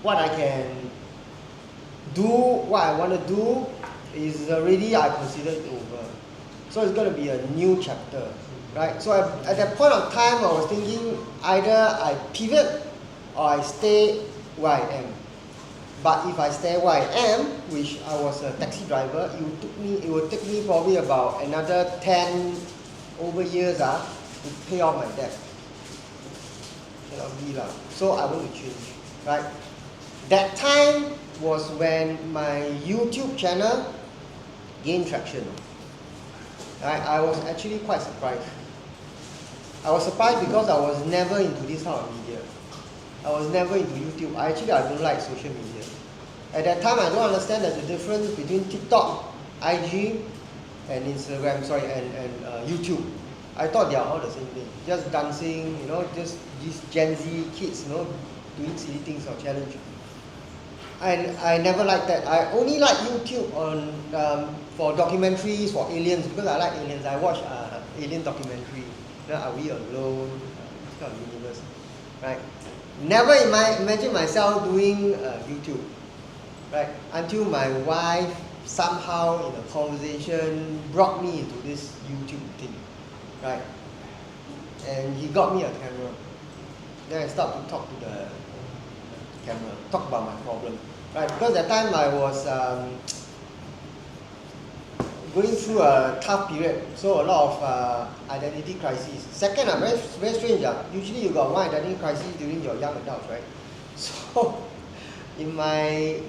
what I can do, what I want to do is already I consider it over. So it's going to be a new chapter, right? So at that point of time, I was thinking either I pivot or I stay where I am. But if I stay where I am, which I was a taxi driver, it would take me probably about another 10 over years to pay off my debt. Cannot be lah. So I want to change, right? That time was when my YouTube channel gained traction. Right? I was actually quite surprised. I was surprised because I was never into this kind of media. I was never into YouTube. I don't like social media. At that time, I don't understand there's a difference between TikTok, IG, and Instagram, and YouTube. I thought they are all the same thing. Just dancing, just these Gen Z kids, doing silly things or challenge. And I never liked that. I only like YouTube for documentaries for aliens because I like aliens. I watch alien documentary. Are we alone? This kind of universe, right? Never imagine myself doing YouTube, right? Until my wife somehow in a conversation brought me into this YouTube thing, right? And he got me a camera. Then I start to talk to the camera, talk about my problem, right? Because at that time I was going through a tough period, so a lot of identity crises. Second, very strange. Usually you got one identity crisis during your young adults, right? So in my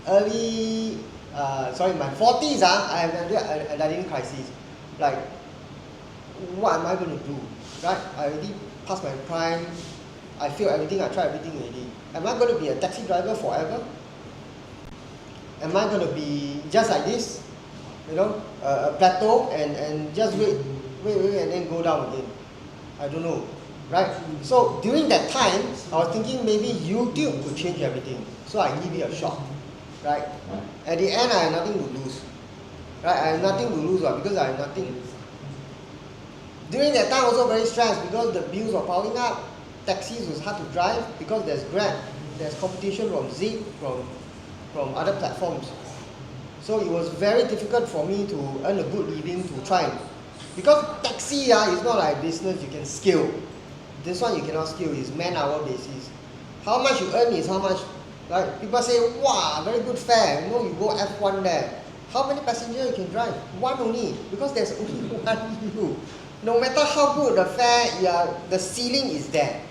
my 40s, I have an identity crisis. Like, what am I going to do? Right? I already passed my prime. I failed everything. I tried everything already. Am I going to be a taxi driver forever? Am I going to be just like this? A plateau and just wait and then go down again. I don't know, right? So during that time, I was thinking maybe YouTube could change everything. So I give it a shot, right? At the end, I have nothing to lose, right? I have nothing to lose because I have nothing. During that time, also very stressed because the bills were piling up. Taxis was hard to drive because there's Grab, there's competition from Zip, from other platforms. So it was very difficult for me to earn a good living to try. Because taxi is not like business you can scale. This one you cannot scale, it's man-hour basis. How much you earn is how much, right? People say, wow, very good fare. You go F1 there. How many passengers you can drive? One only, because there's only one you. No matter how good the fare, the ceiling is there.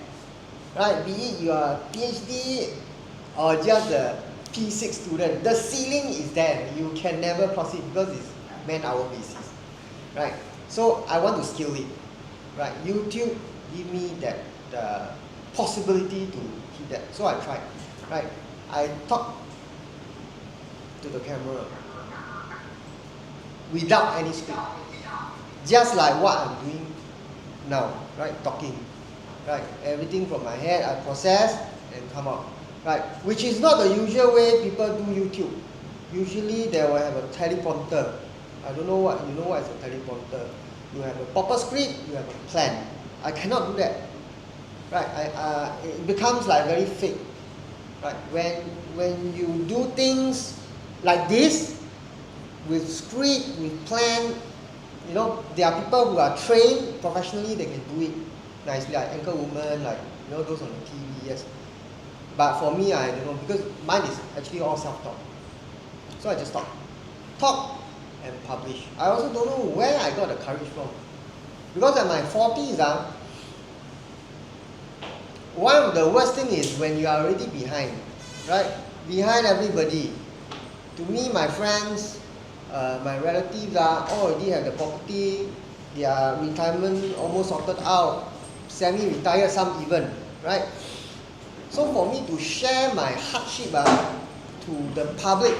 Right? Be it you are PhD or just a P6 student, the ceiling is there. You can never cross it because it's man-hour basis, right? So I want to scale it, right? YouTube give me the possibility to hit that. So I tried, right? I talk to the camera without any script, just like what I'm doing now, right? Talking, right? Everything from my head I process and come out. Right, which is not the usual way people do YouTube. Usually they will have a teleprompter. I don't know what is a teleprompter. You have a proper script, you have a plan. I cannot do that. Right, it becomes like very fake. Right, when you do things like this, with script, with plan, there are people who are trained professionally. They can do it nicely, like Anchor Woman, like those on the TV. Yes. But for me, I don't know, because mine is actually all self-talk. So I just talk and publish. I also don't know where I got the courage from. Because at my 40s, one of the worst thing is when you are already behind, right? Behind everybody. To me, my friends, my relatives all already have the property, their retirement almost sorted out, semi-retired, some even, right? So for me to share my hardship to the public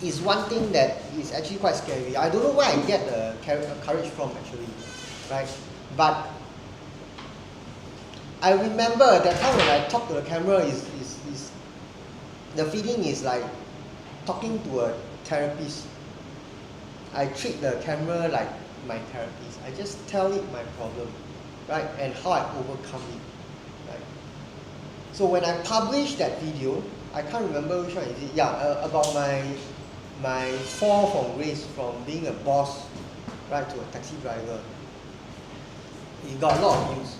is one thing that is actually quite scary. I don't know where I get the courage from actually, right? But I remember at that time when I talk to the camera is the feeling is like talking to a therapist. I treat the camera like my therapist. I just tell it my problem, right? And how I overcome it. So when I published that video, I can't remember which one is it. Yeah, about my fall from grace from being a boss, right, to a taxi driver. It got a lot of views,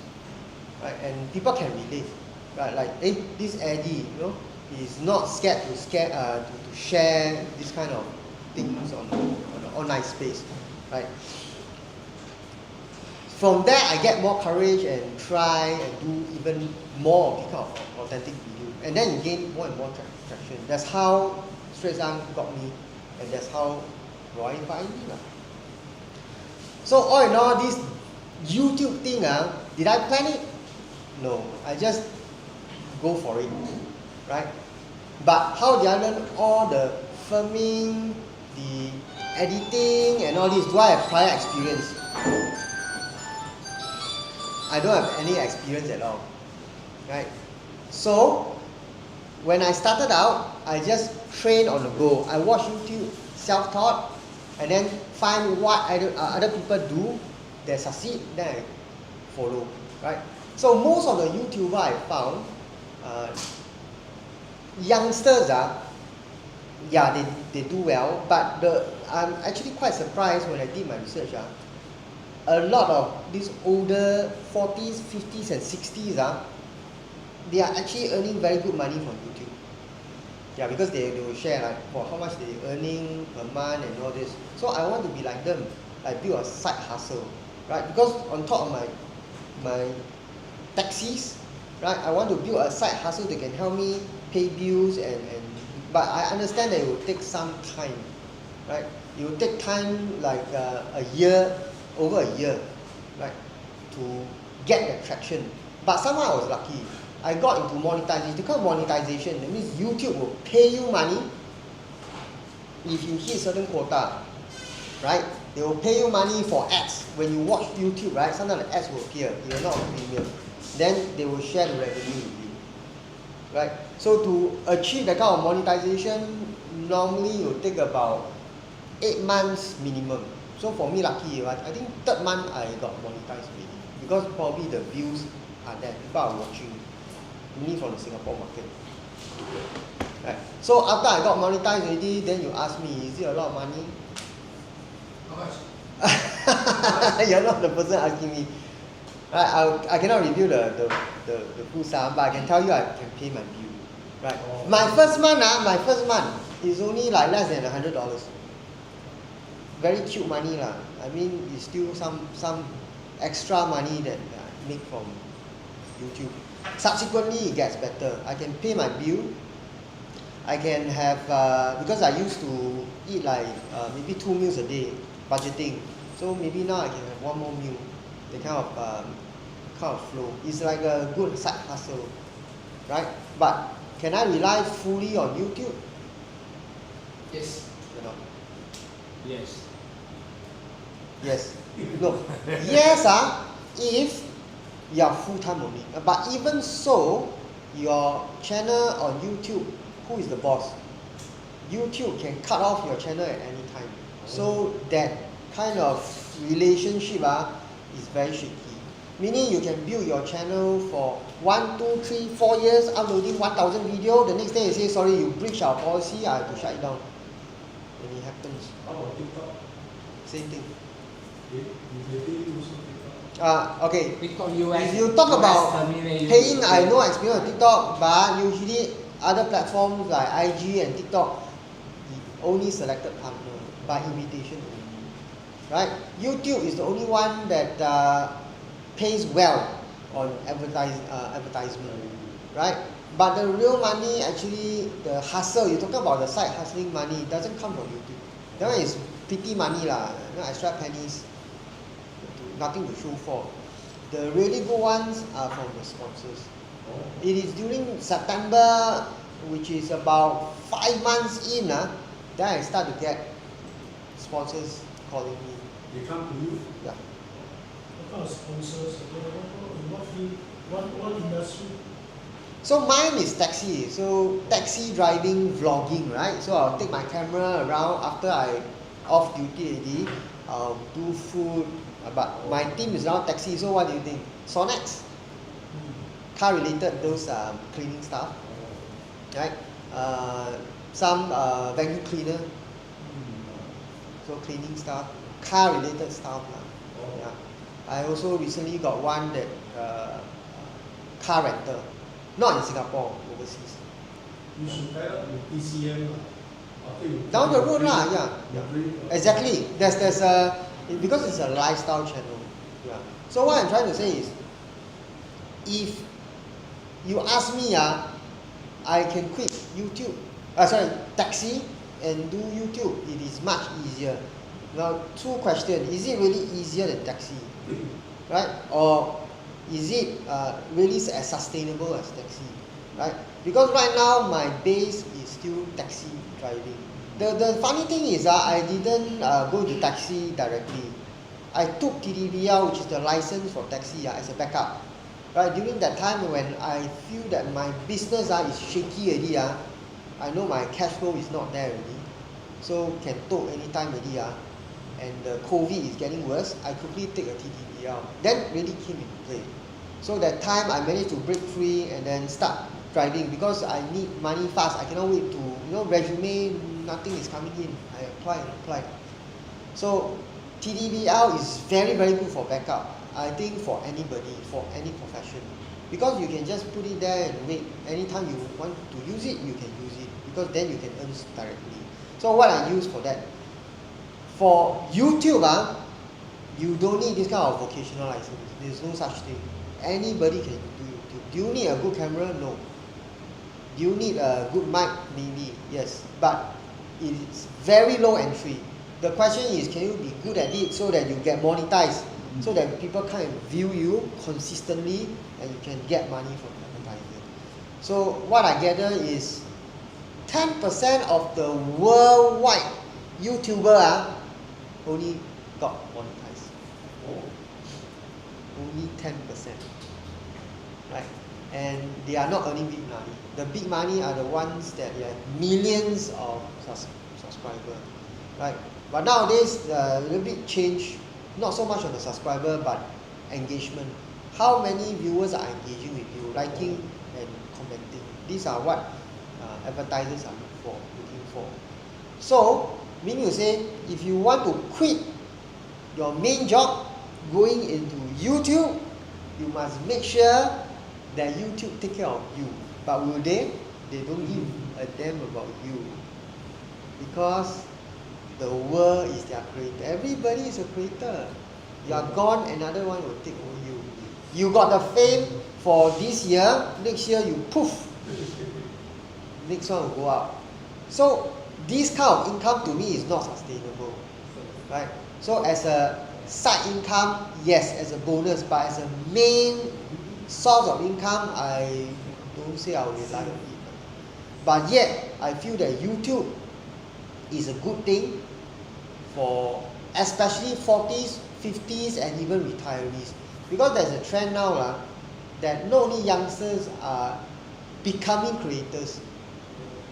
right, and people can relate, right? Like, hey, this Eddie, you know, he's not scared to share this kind of things on the online space, right? From there, I get more courage and try and do even more of this kind of authentic video, and then you gain more and more traction. That's how Straits Young got me, and that's how Roy find me. So all in all, this YouTube thing, did I plan it? No, I just go for it, right? But how did I learn all the filming, the editing, and all this? Do I have prior experience? I don't have any experience at all, right? So when I started out, I just trained on the go. I watch YouTube, self-taught, and then find what other people do that succeed, then I follow, right? So most of the YouTuber I found, youngsters, yeah, they do well, but I'm actually quite surprised when I did my research. A lot of these older 40s, 50s, and 60s, they are actually earning very good money from YouTube. Yeah, because they will share like for how much they're earning per month and all this. So I want to be like them, like build a side hustle, right? Because on top of my taxis, right, I want to build a side hustle that can help me pay bills but I understand that it will take some time, right? It will take time like over a year, right, to get the traction. But somehow I was lucky. I got into monetization. To call monetization, that means YouTube will pay you money if you hit certain quota, right? They will pay you money for ads. When you watch YouTube, right, sometimes the ads will appear. You're not on premium. Then they will share the revenue with you, right? So to achieve that kind of monetization, normally it will take about 8 months minimum. So for me, lucky, right? I think 3rd month I got monetized already because probably the views are there. People are watching, mainly from the Singapore market. Right. So after I got monetized already, then you ask me, is it a lot of money? How much? You're not the person asking me. Right, I cannot reveal the full sum, but I can tell you I can pay my bill. Right. Oh. My first month is only like less than $100. Very cute money lah. I mean, it's still some extra money that I make from YouTube. Subsequently, it gets better. I can pay my bill. I can have because I used to eat like maybe 2 meals a day, budgeting. So maybe now I can have 1 more meal. The kind of flow. It's like a good side hustle, right? But can I rely fully on YouTube? Yes. You know. Yes. Yes. No. Yes, if you are full time only. But even so, your channel on YouTube, who is the boss? YouTube can cut off your channel at any time. So that kind of relationship is very shaky. Meaning you can build your channel for 1, 2, 3, 4 years, uploading 1,000 videos. The next day you say, sorry, you breached our policy, I have to shut it down. And it happens. How about TikTok? Same thing. TikTok? Okay. TikTok US. If you talk about terminate paying, I know experience on TikTok, but usually other platforms like IG and TikTok, the only selected partner by invitation only, right? YouTube is the only one that pays well on advertisement, right? But the real money, actually, the hustle, you're talking about the side hustling money, doesn't come from YouTube. That one is pretty money lah, extra pennies, nothing to show for. The really good ones are from the sponsors. It is during September, which is about 5 months in, then I start to get sponsors calling me. They come to you? Yeah. What kind of sponsors? In what field? What industry? So mine is taxi. So taxi driving vlogging, right? So I'll take my camera around after I off duty already. I'll do food. But my team is around taxi. So what do you think? Sonex, car related, those cleaning stuff, right? Some vacuum cleaner, so cleaning stuff, car related stuff. Yeah. I also recently got one that car rental, not in Singapore, overseas. You should tie up with TCM. Down the road lah, yeah. Exactly. There's a, because it's a lifestyle channel. Yeah. So what I'm trying to say is, if you ask me, I can quit YouTube, taxi and do YouTube. It is much easier. Now, two questions: is it really easier than taxi, right? Or is it really as sustainable as taxi, right? Because right now my base is still taxi driving. The funny thing is, I didn't go to taxi directly. I took TDVL, which is the license for taxi, as a backup. Right, during that time when I feel that my business is shaky already, I know my cash flow is not there already, so can took anytime already, and the COVID is getting worse, I quickly take a TDVL. Then really came into play. So that time I managed to break free and then start driving because I need money fast. I cannot wait to, resume, nothing is coming in. I apply. So TDVL is very, very good for backup. I think for anybody, for any profession. Because you can just put it there and wait. Anytime you want to use it, you can use it. Because then you can earn directly. So what I use for that? For YouTube, you don't need this kind of vocational license. There's no such thing. Anybody can do YouTube. Do you need a good camera? No. Do you need a good mic? Maybe, yes. But it's very low entry. The question is, can you be good at it so that you get monetized? So that people can view you consistently and you can get money from advertising. So what I gather is 10% of the worldwide YouTuber only got monetized. Only 10%. Right? And they are not earning big money. The big money are the ones that have millions of subscribers. Right? But nowadays, a little bit change. Not so much on the subscriber, but engagement. How many viewers are engaging with you, liking and commenting? These are what advertisers are looking for. So, meaning to say, if you want to quit your main job, going into YouTube, you must make sure that YouTube take care of you. But will they? They don't give a damn about you. Because the world is their creator. Everybody is a creator. You are gone, another one will take over you. You got the fame for this year, next year you poof. Next one will go up. So this kind of income to me is not sustainable. Right? So as a side income, yes, as a bonus, but as a main source of income, I don't say I will rely on it. But yet, I feel that YouTube is a good thing for especially 40s, 50s and even retirees. Because there's a trend now that not only youngsters are becoming creators,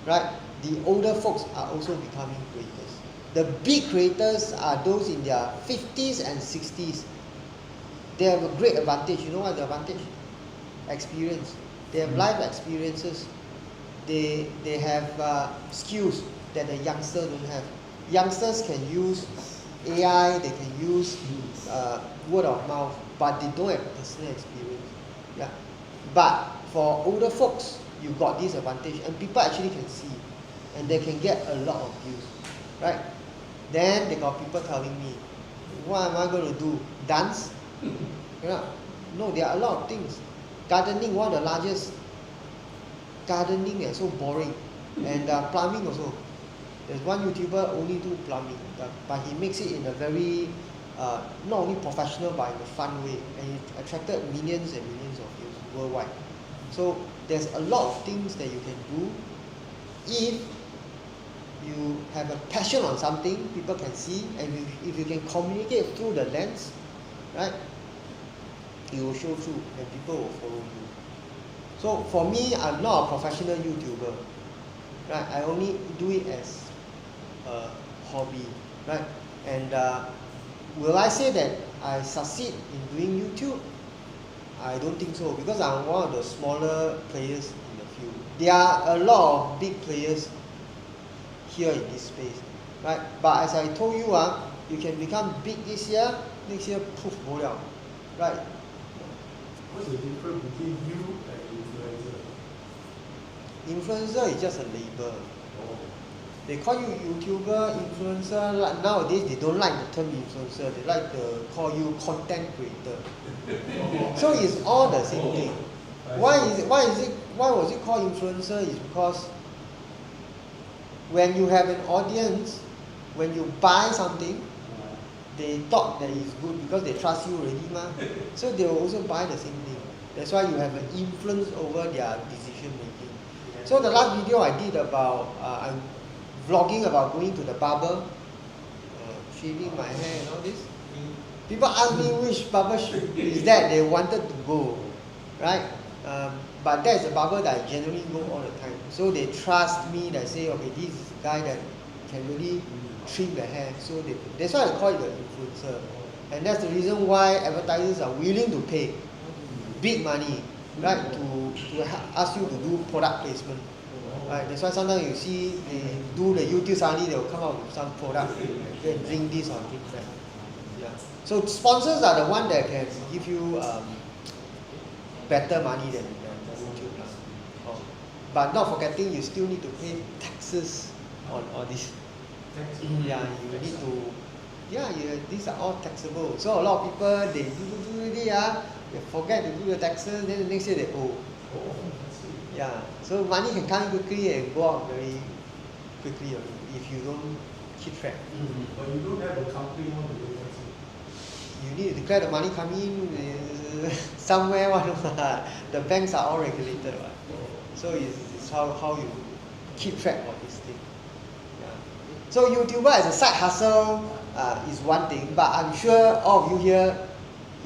right? The older folks are also becoming creators. The big creators are those in their 50s and 60s. They have a great advantage. You know what the advantage? Experience. They have life experiences. They have skills that the youngsters don't have. Youngsters can use AI, they can use word of mouth, but they don't have personal experience. Yeah. But for older folks, you got this advantage, and people actually can see, and they can get a lot of views, right? Then they got people telling me, what am I going to do? Dance? No, there are a lot of things. Gardening, one of the largest. Gardening is so boring, and plumbing also. There's one YouTuber only do plumbing, but he makes it in a very not only professional but in a fun way, and it attracted millions and millions of views worldwide. So there's a lot of things that you can do if you have a passion on something, people can see, and if you can communicate through the lens, right, it will show through and people will follow you. So for me, I'm not a professional YouTuber, right? I only do it as a hobby, right? And will I say that I succeed in doing YouTube? I don't think so because I'm one of the smaller players in the field. There are a lot of big players here in this space, right? But as I told you, you can become big this year, next year poof, bo liao, right? What's the difference between you and influencer? Influencer is just a label. Oh. They call you YouTuber, influencer. Like nowadays, they don't like the term influencer. They like to call you content creator. So it's all the same thing. Why was it called influencer? Is because when you have an audience, when you buy something, they thought that it's good because they trust you already, so they will also buy the same thing. That's why you have an influence over their decision making. So the last video I did about I'm vlogging about going to the barber, shaving my hair and all this. People ask me which barber is that they wanted to go, right? But that's a barber that I generally go all the time. So they trust me. They say, okay, this is a guy that can really trim the hair. So that's why I call it the influencer. And that's the reason why advertisers are willing to pay big money, right, to ask you to do product placement. Right? That's why sometimes you see they do the YouTube, suddenly they'll come out with some product, and drink this or drink that. Yeah. So sponsors are the one that can give you better money than YouTube. But not forgetting, you still need to pay taxes on all this. Yeah, you need to. These are all taxable. So a lot of people they do already, they forget to do the taxes. Then the next year they owe. Yeah, so money can come in quickly and go out very quickly if you don't keep track. But you don't have a company on the taxes. You need to declare the money coming somewhere. The banks are all regulated. So it's how you keep track of this thing. Yeah. So YouTuber as a side hustle is one thing, but I'm sure all of you here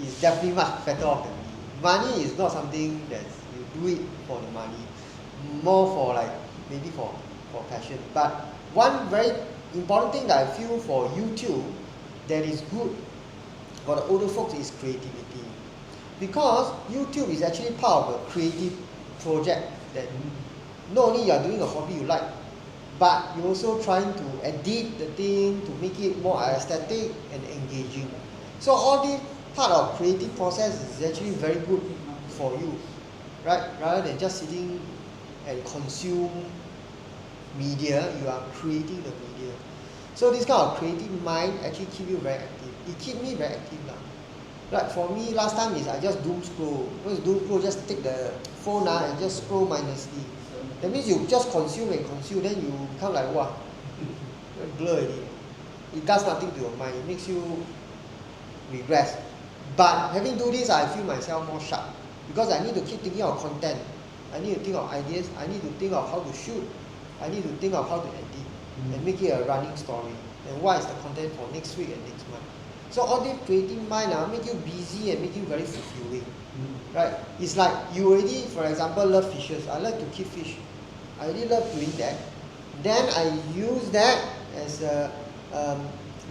is definitely much better off than me. Money is not something that you do it for the money, more for like maybe for passion. But one very important thing that I feel for YouTube that is good for the older folks is creativity, because YouTube is actually part of a creative project that not only you are doing a hobby you like, but you're also trying to edit the thing to make it more aesthetic and engaging. So all this part of creative process is actually very good for you, right? Rather than just sitting and consume media, you are creating the media. So this kind of creative mind actually keep you very active. It keep me very active now. Like for me, last time is I just doom scroll. What is doom scroll? Just take the phone and just scroll mindlessly. That means you just consume and consume, then you become like, wow, blur already. It does nothing to your mind. It makes you regress. But having do this, I feel myself more sharp because I need to keep thinking of content. I need to think of ideas. I need to think of how to shoot. I need to think of how to edit and make it a running story. And what is the content for next week and next month? So all this creative mind make you busy and make you very fulfilling. Right? It's like you already, for example, love fishes. I like to keep fish. I really love doing that. Then I use that as a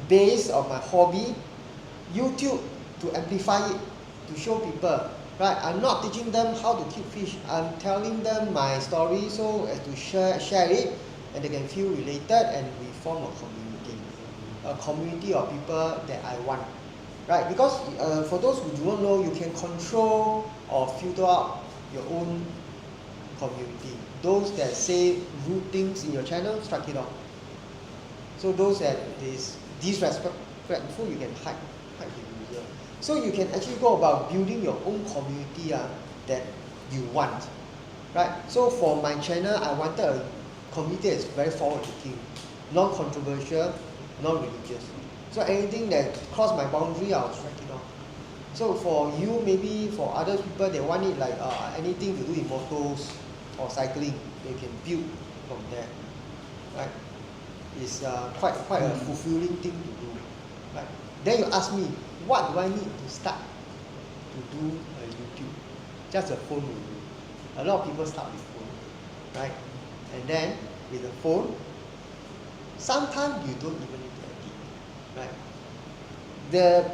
base of my hobby. YouTube to amplify it, to show people. Right? I'm not teaching them how to keep fish. I'm telling them my story so as to share it, and they can feel related, and we form a community of people that I want. Right? Because for those who do not know, you can control or filter out your own community. Those that say rude things in your channel, strike it off. So those that is disrespectful, you can hide the user. So you can actually go about building your own community that you want. Right? So for my channel, I wanted a community that's very forward-looking, non-controversial, non-religious. So anything that cross my boundary, I'll strike it off. So for you, maybe for other people, they want it like anything to do with motors or cycling, they can build from there. Right? It's quite a fulfilling thing to do. Right? Then you ask me, what do I need to start to do a YouTube? Just a phone will do. A lot of people start with phone, right? And then with the phone, sometimes you don't even need to edit, right? The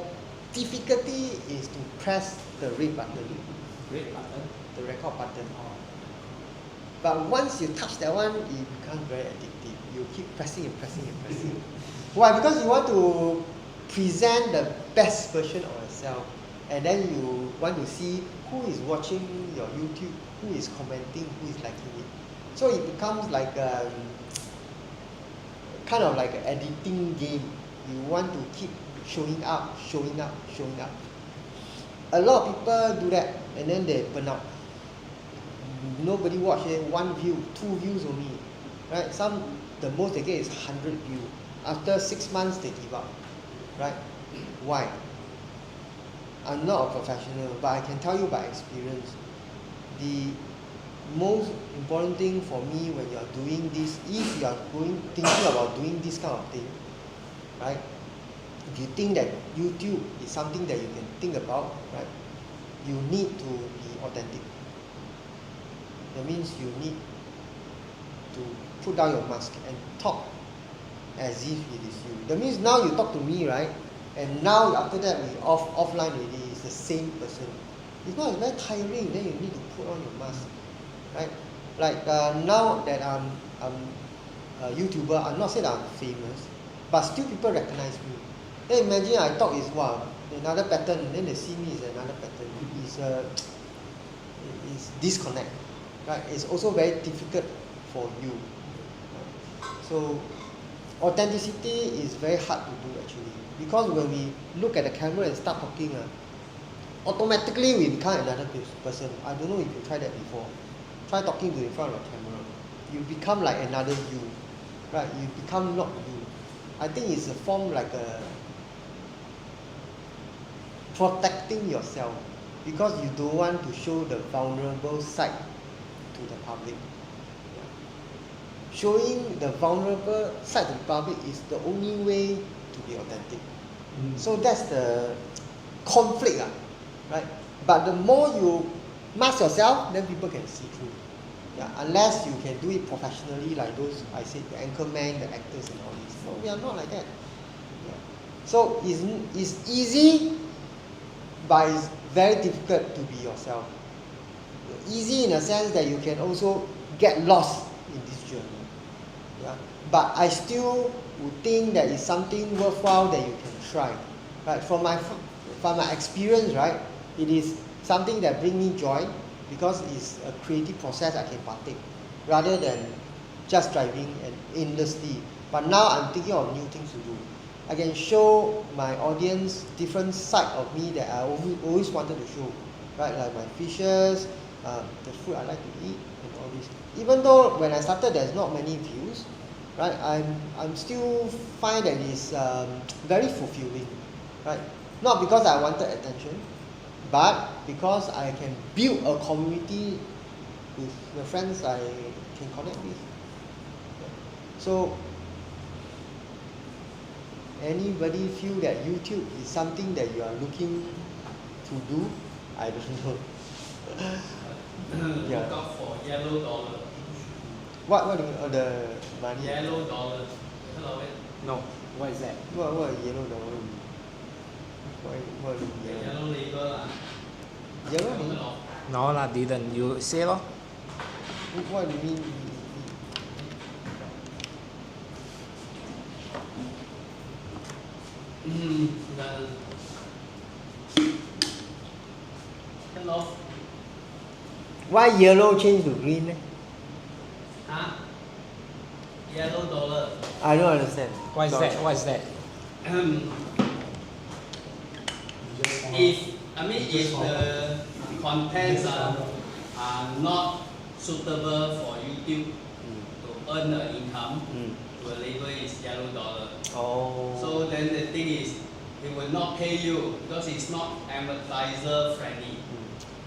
difficulty is to press the red button. Red button. the record button. Oh. But once you touch that one, it becomes very addictive. You keep pressing and pressing and pressing. Why? Because you want to present the best version of yourself. And then you want to see who is watching your YouTube, who is commenting, who is liking it. So it becomes like kind of like an editing game. You want to keep showing up, showing up, showing up. A lot of people do that and then they burn out. Nobody watch it, 1 view, 2 views only. Right? The most they get is 100 views. After 6 months they give up. Right? Why? I'm not a professional, but I can tell you by experience. The most important thing for me when you are doing this, if you are thinking about doing this kind of thing, right? If you think that YouTube is something that you can think about, right? You need to be authentic. That means you need to put down your mask and talk as if it is you. That means now you talk to me, right? And now after that we offline already, it's the same person. If not, it's very tiring. Then you need to put on your mask, right? Like now that I'm a YouTuber, I'm not saying that I'm famous, but still people recognize me. Then imagine I talk is another pattern, then they see me is another pattern. It's disconnect, right? It's also very difficult for you. So authenticity is very hard to do actually, because when we look at the camera and start talking, automatically we become another person. I don't know if you tried that before. Try talking to in front of a camera. You become like another you, right? You become not you. I think it's a form like a protecting yourself, because you don't want to show the vulnerable side to the public. Showing the vulnerable side to the public is the only way to be authentic. So that's the conflict, right? But the more you mask yourself, then people can see through. Yeah, unless you can do it professionally, like those I said, the anchorman, the actors, and all this. No, we are not like that. Yeah. So it's easy, but it's very difficult to be yourself. Easy in a sense that you can also get lost in this journey. Yeah. But I still would think that it's something worthwhile that you can try. Right? From my experience, right, it is something that brings me joy, because it's a creative process I can partake, rather than just driving and aimlessly. But now I'm thinking of new things to do. I can show my audience different side of me that I always wanted to show, right? Like my fishes, the food I like to eat, and all this. Even though when I started there's not many views, right? I'm still find that it's very fulfilling, right? Not because I wanted attention, but because I can build a community with the friends I can connect with. So anybody feel that YouTube is something that you are looking to do? I don't know. Yeah. Look out for yellow dollar. What do you mean? The money? Yellow dollar. You heard of it? No. What is that? What is yellow dollar? What is yellow? Yellow label lah. Yellow Heard mean? of? No lah, didn't. You say lor. What do you mean? Hello. Why yellow change to green? Huh? Yellow dollar. I don't understand. What is Sorry. that? What is that? If the contents are not suitable for YouTube to earn the income, the label is yellow dollar. Oh. So then the thing is, it will not pay you because it's not advertiser friendly.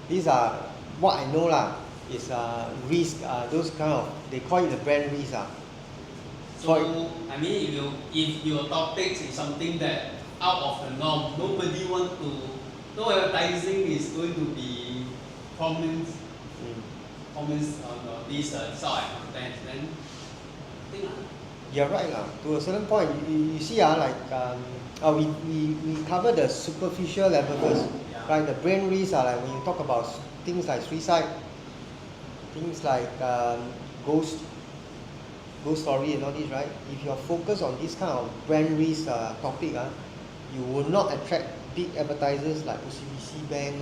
These are what I know lah. Is risk. Those kind of, they call it the brand risk. So I mean, if your topics is something that out of the norm, nobody want to. No advertising is going to be comments on this sort of content. Then I think You're right lah. To a certain point, you see like we cover the superficial level first, Yeah. right? The brain risk like when you talk about things like suicide, things like ghost story and all this, right? If you're focused on this kind of brand risk topic, you will not attract big advertisers like OCBC Bank,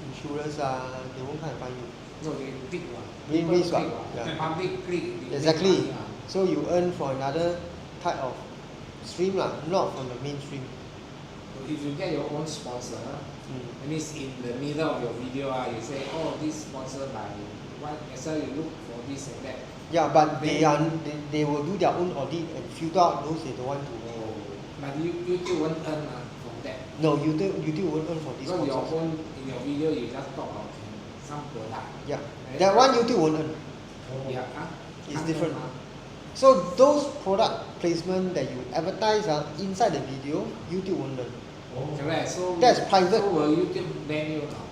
insurers, they won't come and find you. No, they big one. Big People risk, big what? one. Yeah. Public click. they make Exactly. money, So you earn for another type of stream, not from the mainstream. So if you get your own sponsor, that means in the middle of your video, you say, oh, this sponsored by what, so you look for this and that. Yeah, but they will do their own audit and filter out those they don't want to. But YouTube won't earn from that. No, YouTube won't earn for this Because your sponsors. own, in your video, you just talk about some product. Yeah, Right? that one YouTube won't earn. Yeah, It's can't different. earn, So those product placement that you advertise inside the video, YouTube won't earn. Correct. So That's private. So will YouTube ban you now?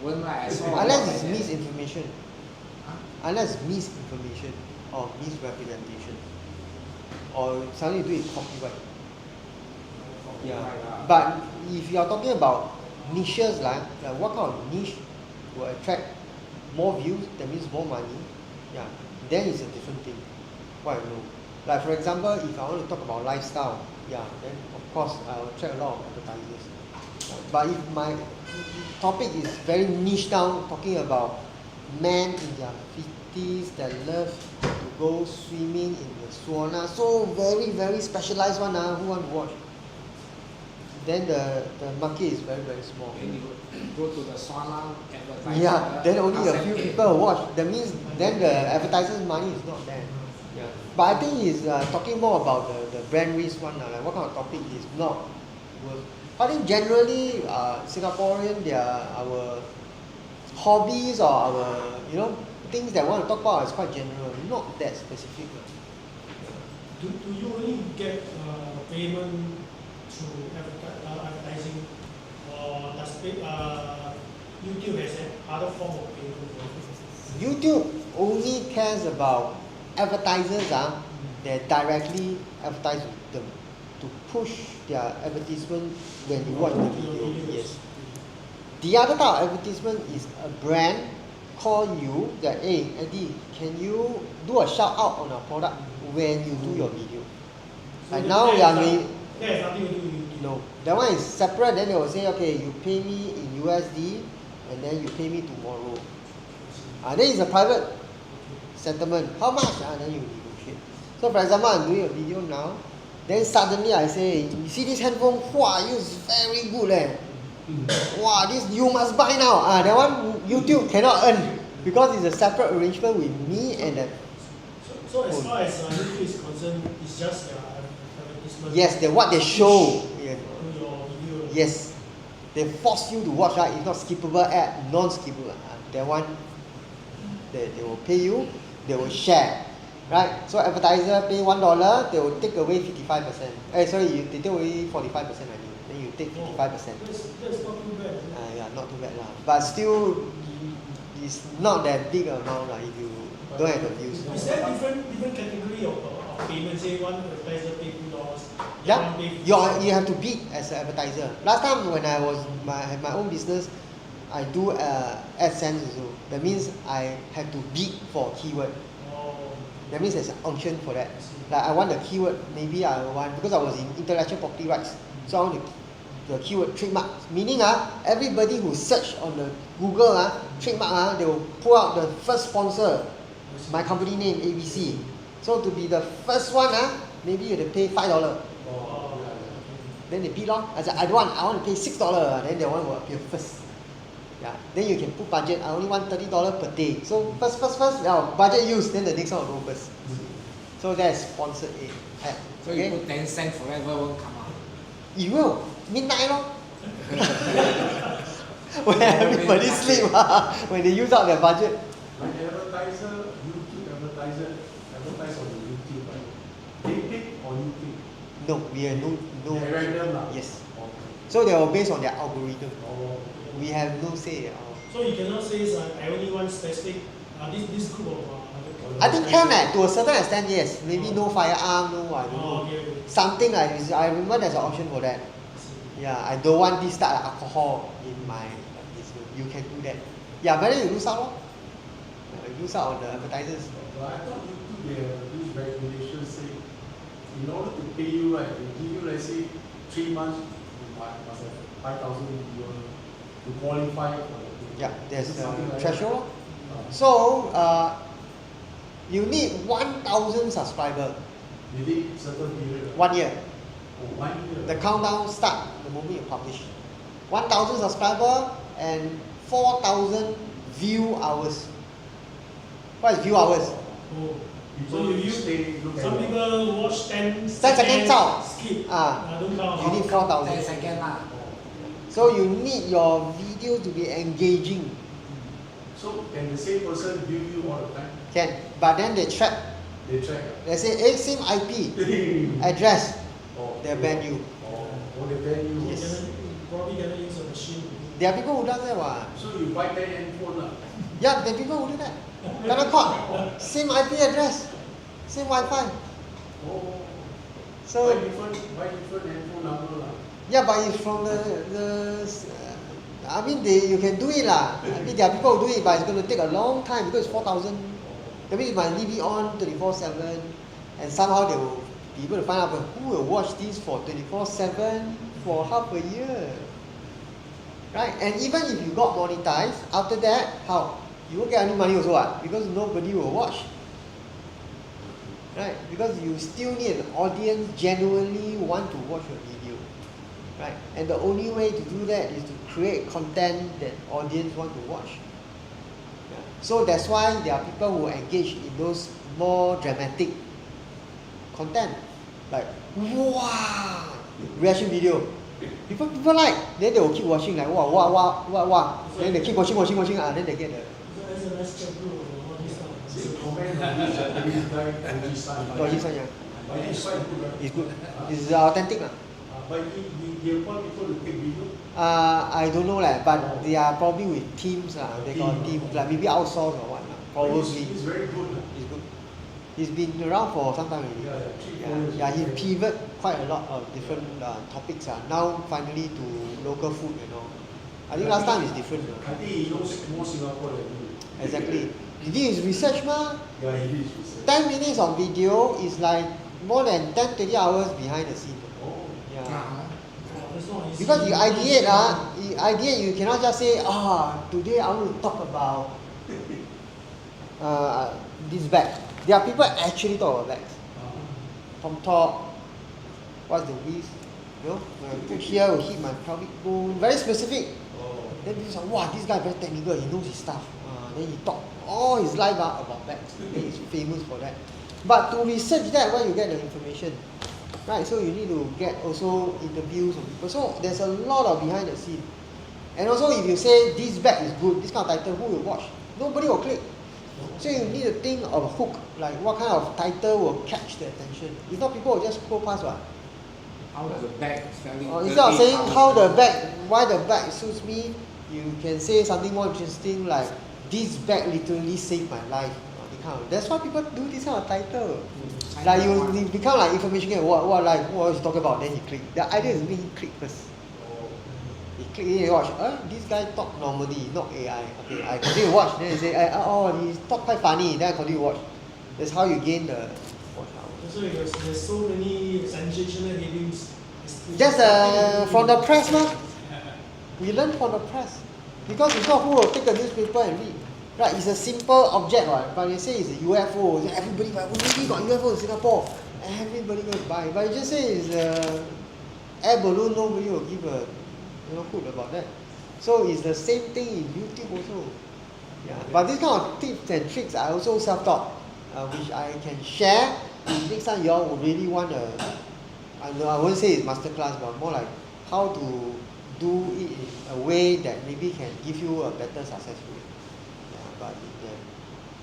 Won't, right? I saw a lot Unless it's like that. misinformation. Huh? Unless it's misinformation or misrepresentation. Or suddenly you do it copyright. Yeah. Right, But if you are talking about niches, like what kind of niche will attract more views, that means more money, yeah, then it's a different thing. What I know. Like for example, if I want to talk about lifestyle, yeah, then of course I'll attract a lot of advertisers. But if my topic is very niche down, talking about men in their 50s that love to go swimming in the sauna, so very, very specialized one, who want to watch? Then the market is very, very small. When you go to the sauna advertiser, Yeah, then only a ask few them, people will watch. That means then the advertiser's money is not there. Yeah. But I think he's talking more about the brand risk one, like what kind of topic is not worth. I think generally Singaporean, they are our hobbies or our things that I want to talk about is quite general, not that specific. Do you only get payment through advertising, or does YouTube has other form of payment? YouTube only cares about advertisers that directly advertise with them to push their advertisement when you watch the video. Yes. The other type of advertisement is a brand call you that, hey Eddie, can you do a shout out on our product when you do your video? Like now we are doing. That has nothing to do with YouTube. No, that one is separate. Then they will say, okay, you pay me in USD, and then you pay me tomorrow. Then it's a private settlement. How much? Then you negotiate. So for example, I'm doing a video now. Then suddenly I say, you see this handphone? Wow, it's very good Wow, this you must buy now. That one YouTube cannot earn because it's a separate arrangement with me and the. So as far as YouTube is concerned, it's just advertisement. Yes, what they show. Yeah. To your video. Yes, they force you to watch, right? It's not skippable ad, non-skippable. That one, they will pay you, they will share, right? So advertiser pay $1, they will take away 55%. They take away 45%, then you take 55%. That's not too bad. Yeah, not too bad But still, it's not that big amount if you don't have the views. Is there different category of payment? Say one advertiser pay $2. Yeah, one pay you have to bid as an advertiser. Last time when I had my own business, I do AdSense also. That means I have to bid for a keyword. That means there's an auction for that. Like I want the keyword, maybe I want, because I was in intellectual property rights, so I want the keyword trademark. Meaning everybody who search on the Google trademark, they will pull out the first sponsor, my company name ABC. So to be the first one, maybe you have to pay $5. Then they bid I said I want to pay $6. Then the one will appear first. Yeah. Then you can put budget. I only want $30 per day. So first, budget used. Then the next one will go first. So that's sponsored ad. So you put 10 cents forever won't come out. You will midnight when everybody sleep. When they use up their budget. Like advertiser, YouTube advertiser, advertise on the YouTube, right? They pick or you pick? No, we have no. They're random Yes. Okay. So they will based on their algorithm. Oh. We have no say at all. So you cannot say I only want specific this group of. I think can to a certain extent, yes. Maybe no firearm, no I don't know. Okay. Something like this. I remember there's an option for that. Yeah, I don't want this type of alcohol in my business. you can do that. Yeah, but then you lose out lor. You lose out on the advertisers. But I thought YouTube, they have this regulation say, in order to pay you, right, they give you, let's say, 3 months, you must have 5,000 viewers to qualify for the. Yeah, there's Is it a something like threshold. that? So you need 1,000 subscribers, Within certain period. 1 year. Oh, 1 year. The countdown start the moment you publish. 1,000 subscribers and 4,000 view hours. What is view hours? Oh. People So you stay, look Some at it. people watch 10 seconds out. skip. Ah, Don't count. you need 10 4,000. seconds lah. So you need your video to be engaging. So can the same person view you all the time? Can, but then they track. They track. They say, hey, same IP address. Oh, They ban you. Oh, they ban you. You Yes. probably cannot use a machine. There are people who does that. What? So you buy 10 handphone lah. Yeah, there are people who do that. Kena caught. Same IP address, same Wi-Fi. Oh. So buy different handphone number lah. yeah, but it's from I mean, you can do it lah. I mean, there are people who do it, but it's going to take a long time because it's 4,000. That means you must leave it on 24/7, and somehow they will be able to find out who will watch this for 24/7 for half a year, right? And even if you got monetized, after that, how? You won't get any money also, because nobody will watch, right? Because you still need an audience genuinely want to watch your video, right? And the only way to do that is to create content that audience want to watch. Yeah. So that's why there are people who engage in those more dramatic content, like wow reaction video. People like, then they will keep watching like wow. Then they keep watching, then they get the. As a nice chat group or all this stuff. They comment on this Japanese guy, Got this one, yeah. But it's quite good, right? It's good. It's authentic lah. But he want people to take video. I don't know but they are probably with teams lah. They got teams like maybe outsource or what lah. Probably. He's very good. He's good. He's been around for some time already. Yeah, he pivot quite a lot of different topics. Now finally to local food and all. I think last time is different. I think he knows more Singapore than you. Exactly. He did his research mah. Yeah, he is. 10 minutes of video is like more than 10-20 hours behind the scene. Oh. Yeah. It's not easy. Because you ideate, you cannot just say, today I want to talk about this bag. There are people actually talk about bags. From top, what's the width? You know, when I put here, will hit my pelvic bone. Very specific. Oh. Then people say, wow, this guy very technical, he knows his stuff. Then he talk all his life about bags. Then he's famous for that. But to research that, where you get the information? Right, so you need to get also interviews of people. So there's a lot of behind the scene. And also if you say this bag is good, this kind of title, who will watch? Nobody will click. So you need to think of a hook, like what kind of title will catch the attention. If not, people will just scroll past what. How the bag selling. Instead of saying how the bag, why the bag suits me, you can say something more interesting like this bag literally saved my life. That's why people do this kind of title. Like you become like information game. What is he talking about? Then you click. The idea is make him click first. He click, then you watch. This guy talk normally, not AI. Okay, I continue to watch. Then you say, he talk quite funny. Then I continue to watch. That's how you gain the watch hours. So there's so many sensational headings. Just from the press, we learn from the press. Because it's not who will take a newspaper and read. Right, it's a simple object, right? But you say it's a UFO, everybody buy. We really got UFO in Singapore. Everybody goes buy. But you just say it's a air balloon, nobody will give a hoot about that. So it's the same thing in YouTube also. Yeah. But this kind of tips and tricks are also self-taught, which I can share. If next time you all would really want I won't say it's masterclass, but more like how to do it in a way that maybe can give you a better success rate.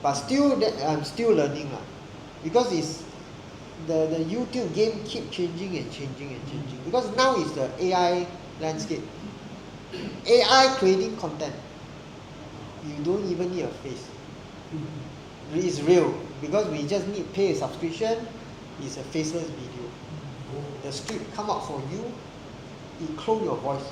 But still, I'm still learning because it's the YouTube game keep changing and changing. Because now it's the AI landscape. AI creating content. You don't even need a face. It's real because we just need pay a subscription. It's a faceless video. The script come out for you. It clone your voice.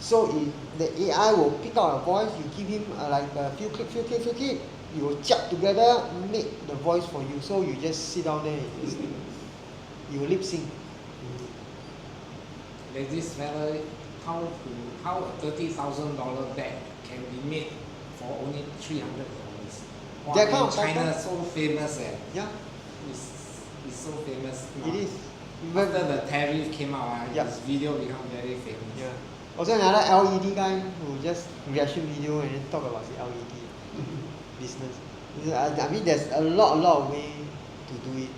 So the AI will pick out a voice, you give him like a few click, you will chat together, make the voice for you. So you just sit down there and listen. You will lip sync. There's this fella, how a $30,000 bag can be made for only $300. Wow, That kind in of China title? so famous Yeah, it's so famous. it is. After the tariff came out, Yeah. his video become very famous. Yeah. Also another LED guy who just reaction video and then talk about the LED business. I mean there's a lot of way to do it.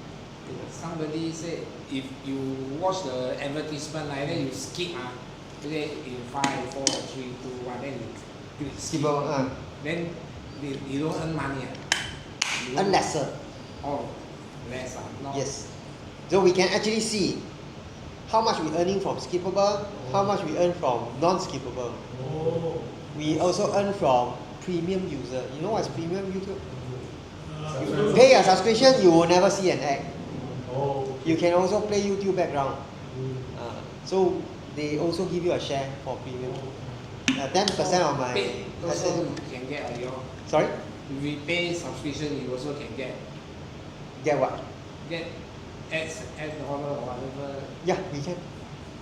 Somebody said if you watch the advertisement like then you skip today in 5, 4, 3, 2, 1, then you skip. Skipper, Then you don't earn money. You don't- and lesser. Oh, less not. Yes. So we can actually see how much we earning from skippable, how much we earn from non-skippable. Oh. We also earn from premium user. You know what's premium YouTube? Uh, Pay a subscription, you will never see an ad. Oh. You can also play YouTube background. So they also give you a share for premium. 10% of my Paid also asset. you can get your. Sorry? If we pay subscription, you also can get What? ad dollar or whatever. Yeah, we can.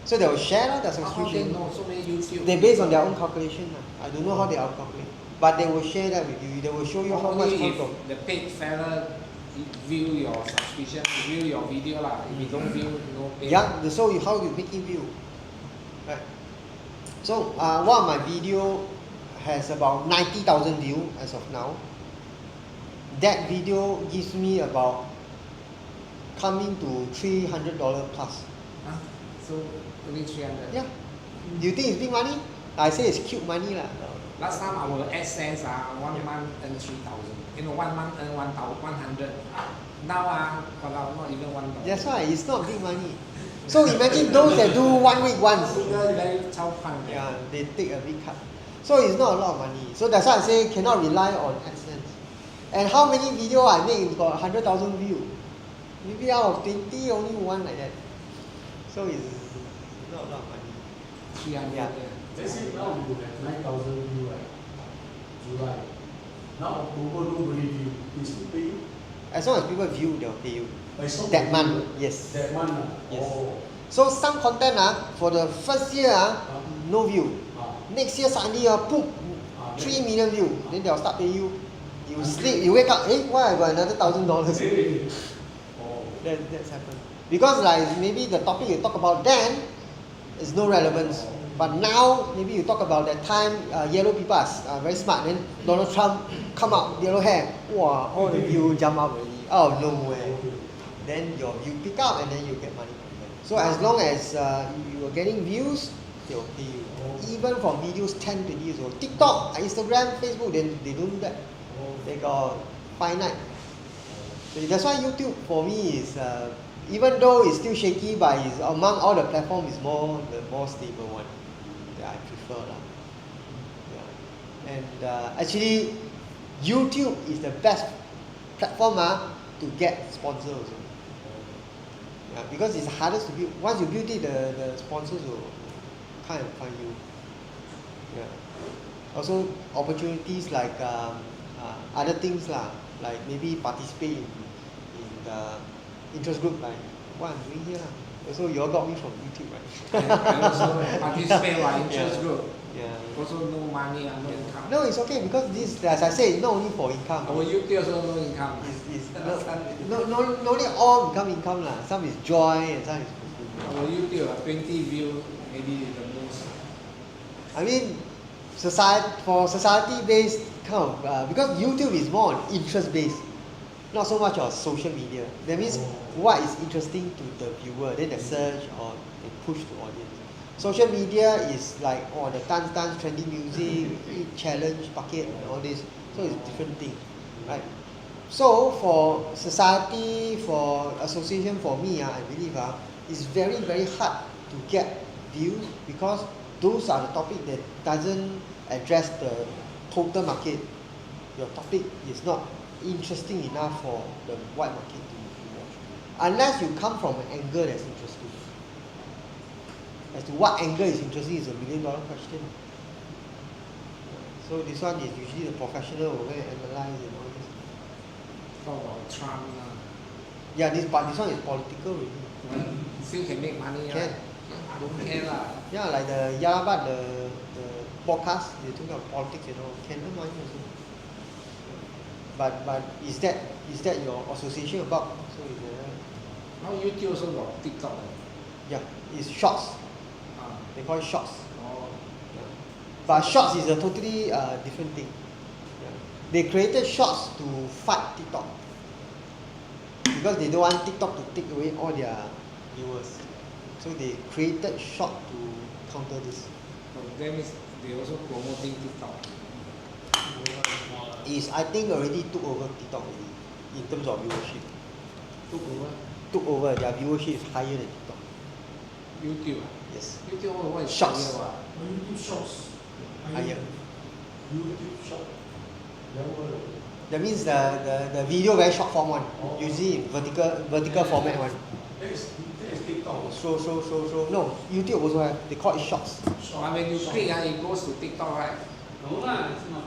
So they will share the How they subscription. know so many YouTube? They based on their own calculation. I don't know how they calculate. But they will share that with you. They will show you how much Only come if from. the paid fella view your subscription, view your video lah. If you don't view, no pay. Yeah, so how you make him view. Right. So one of my video has about 90,000 views as of now. That video gives me about coming to $300 plus. Huh? So only 300. Yeah. Do you think it's big money? I say it's cute money lah. Last time our AdSense 1 month earn 3,000. 1 month earn 100. Now well, not even $1. That's why it's not big money. So imagine those that do 1 week once. Very 超胖. Yeah, they take a big cut. So it's not a lot of money. So that's why I say cannot rely on AdSense. And how many video I make got 100,000 views? Maybe out of 20, only one like that. So it's not a lot of money. 300. Yeah. Let's say now you have 9,000 views, right? July. Now October nobody view. They still pay you? As long as people view, they'll pay you. But it's not That for month, you. yes. That month. Yes. Oh. So some content for the first year no view. Next year suddenly boom, 3 million views. Then they'll start paying you. You sleep, you wake up, why I got another $1,000? Oh. That's happened. Because like maybe the topic you talk about then is no relevance. But now maybe you talk about that time yellow people are very smart. Then Donald Trump come out, yellow hair. Wow, all the view jump up already. Oh, nowhere. Then your view pick up and then you get money from them. So as long as you are getting views, they will pay you. Even from videos 10, 20 years old. TikTok, Instagram, Facebook, they don't do that. They got finite. So that's why YouTube for me is, even though it's still shaky, but it's among all the platforms, is the more stable one that I prefer lah. Yeah. And actually, YouTube is the best platform to get sponsors also. Yeah, because it's hardest to build. Once you build it, the sponsors will come and find you. Yeah. Also, opportunities like other things lah, like maybe participate in the interest group like what I'm doing here lah. Also, you all got me from YouTube, right? And also participate in interest Yeah. group. Yeah. Also no money, no income. No, it's okay because this, as I said, not only for income. Our YouTube also no income. It's not only all income lah. Some is joy and some is fulfillment. Our YouTube 20 views maybe the most. I mean, society based kind of because YouTube is more on interest based, not so much on social media. That means what is interesting to the viewer, then they search or they push to audience. Social media is like the dance, trendy music, challenge, bucket and all this. So it's different thing, right? So for society, for association, for me, I believe it's very, very hard to get views because those are the topic that doesn't address the total market. Your topic is not interesting enough for the wide market to watch. Unless you come from an angle that's interesting. as to what angle is interesting is $1 million question. So this one is usually the professional will go and analyze and all this. Talk about Trump lah. Yeah, but this one is political really. Still can make money Can. right? Don't care lah. Yeah, like the Yalabat, the podcast, they talk about politics, can earn money also. But is that your association about? So is Now YouTube also got TikTok. yeah, it's shorts. Ah. They call it shorts. Oh. But shorts is a totally different thing. Yeah. They created shorts to fight TikTok because they don't want TikTok to take away all their viewers. So they created short to counter this. So that means they also promoting TikTok. Is I think already took over TikTok already in terms of viewership. Took over Took over, their viewership is higher than TikTok. YouTube. Yes. YouTube what is Shorts. higher, what? Or YouTube Shorts. Higher. YouTube shop. Never. That means the video very short form one. Oh. Usually in vertical format one. That is TikTok. So. No, YouTube also have. They call it shorts. But when you click, it goes to TikTok, right? No lah, it's not.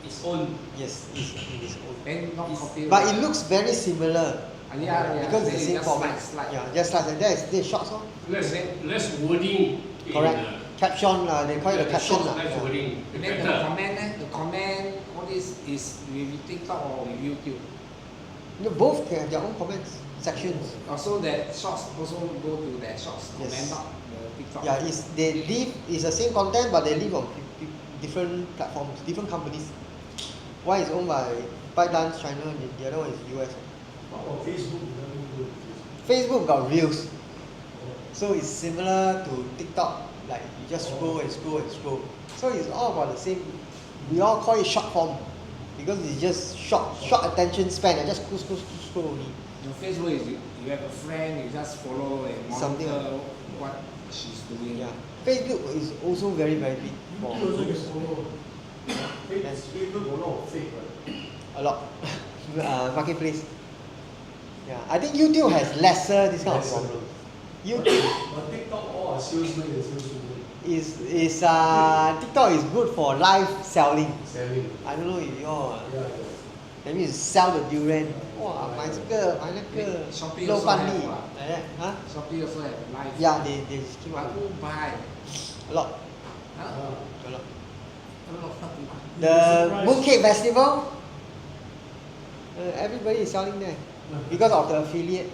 It's own. Yes, it is own. Then not copy. But it looks very similar. Yeah. Because it's the Then same just format. slide. Yeah, just like that. That's shorts. Less wording. Correct. Caption, they call it a caption. Less Yeah. wording. And then the comment, the comment, all this is with TikTok or with YouTube. No, both can have their own comments sections. Also that shorts also go to that shorts comment, Yes. not the TikTok. Yeah, it's the same content, but they live on different platforms, different companies. One is owned by ByteDance China, and the other one is US. What about Facebook? You never go to Facebook. Facebook got Reels, Oh. so it's similar to TikTok. Like you just scroll and scroll and scroll. So it's all about the same. We all call it short form because it's just short attention span. I just scroll only. Your Facebook is you have a friend, you just follow and monitor Something like that. what she's doing. Yeah, Facebook is also very big for YouTube also can follow. Facebook got a lot of fake, right? a lot. Marketplace. Yeah, I think YouTube has lesser this kind of Lesser. problem. YouTube But TikTok all are salesmen and saleswomen is TikTok is good for live selling. selling. I don't know if you all. Yeah. That means sell the durian. 哇，买这个买那个 Shopee 肉 also 饭 have 粒 what? like that, huh? Shopee also have live. Yeah, they keep But on who buy? a lot. Huh? Ah. A lot. A lot of people. The Mooncake Festival, everybody is selling there because of the affiliate.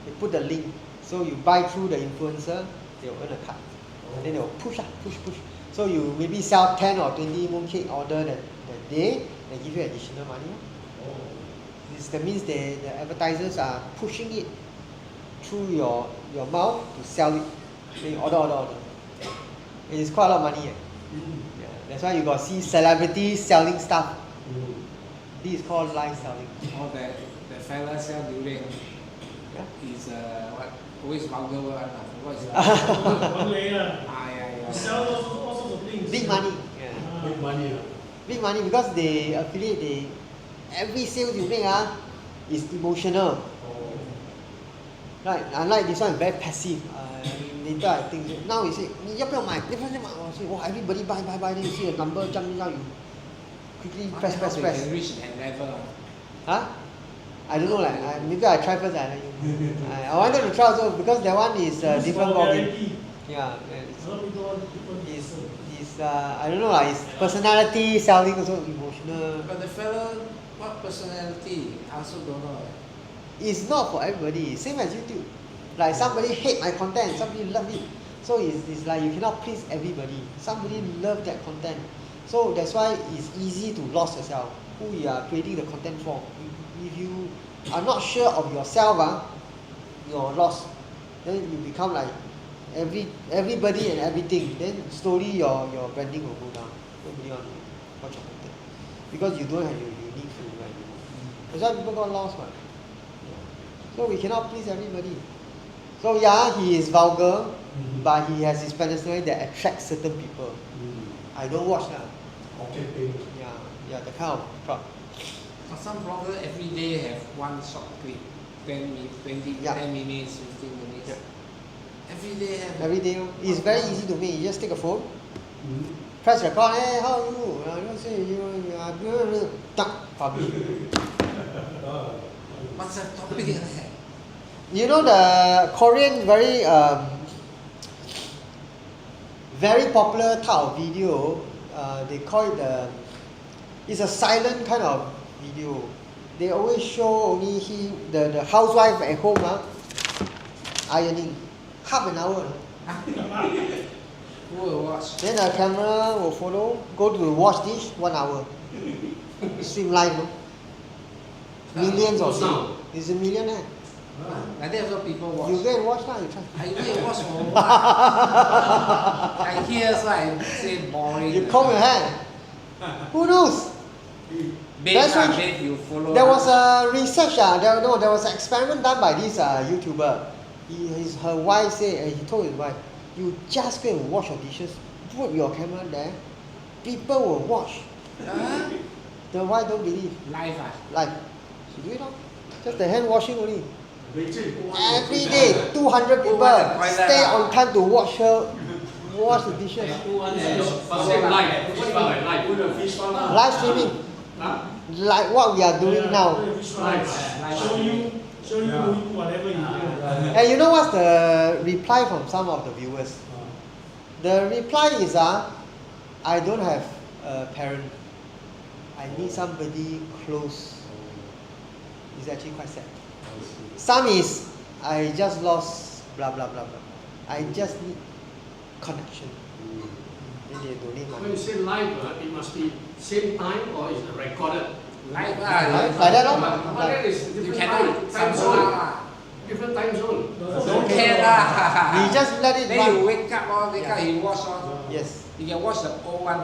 They put the link, so you buy through the influencer, they will earn a cut, and then they will push. So you maybe sell 10 or 20 mooncake order that day, they give you additional money. Oh. That means the advertisers are pushing it through your mouth to sell it. Then you order. It is quite a lot of money. Yeah, that's why you got see celebrities selling stuff. This is called live selling. Or the fella sell durian Yeah. is what always vulgar one. I forgot his name. One layer. Yeah. Sell all sorts of things. Big money. Yeah. Ah. Make money. Big money because they affiliate. Every sales you make is emotional. Oh. Right? Unlike this one, very passive. Later I think now you say 你要不要买？你不要买，我说哇 everybody buy. Then you see the number jump down, you quickly press. Can reach that level. Huh? I don't know maybe I try first. I wanted to try also because that one is It's different for ballgame. guarantee. Yeah. A lot of people want different It's I don't know it's personality selling also emotional. But the fella, what personality? I also don't know. It's not for everybody. Same as YouTube. Like somebody hate my content, somebody love it. So it's like you cannot please everybody. Somebody love that content. So that's why it's easy to lose yourself. Who you are creating the content for. If you are not sure of yourself, you're lost. Then you become like everybody and everything. Then slowly your branding will go down. Nobody want to watch your content. Because you don't have your unique feel anymore. That's why people got lost. So we cannot please everybody. So yeah, he is vulgar, but he has his personality that attracts certain people. I don't watch that. Okay, pay. Yeah, the kind of crowd. But some blogger every day have one short clip, 10 minutes, 20, Yeah. 10 minutes, 15 minutes. Yeah. Every day have. Every day. It's very easy to make. You just take a phone, Mm. press record. Hey, how are you? You say you are publish. What's the topic there? You know the Korean very popular type of video. They call it it's a silent kind of video. They always show only the housewife at home ironing, half an hour. Who will watch? Then the camera will follow. Go to wash dish, 1 hour. Stream live, no? Millions of views. It's a million. Like that also people watch. You go and watch now. You try. I go and watch for what? I hear so I say boring. You comb your hair. Who knows? Babe, That's why babe, you follow. There was a research. There was an experiment done by this YouTuber. Her wife said, he told his wife, you just go and wash your dishes. Put your camera there. People will watch. Huh? The wife don't believe. Live Like, she do it all. Just the hand washing only. Every Every day, 200 people stay on time to watch her wash the dishes. Same life. Which one I like? Put a fish farm. Live streaming, Huh? like what we are doing now. Show you doing whatever you do. And you know what's the reply from some of the viewers? The reply is, I don't have a parent. I need somebody close. It's actually quite sad. Some is, I just lost blah blah blah blah. I just need connection. Then they donate When money. you say live, it must be same time or is it recorded? Live Like that, no? But that is You different cannot time somehow zone. lah. Different time zone. Don't care lah. We just let it Then you run. wake up, you watch Yes. You can watch the old one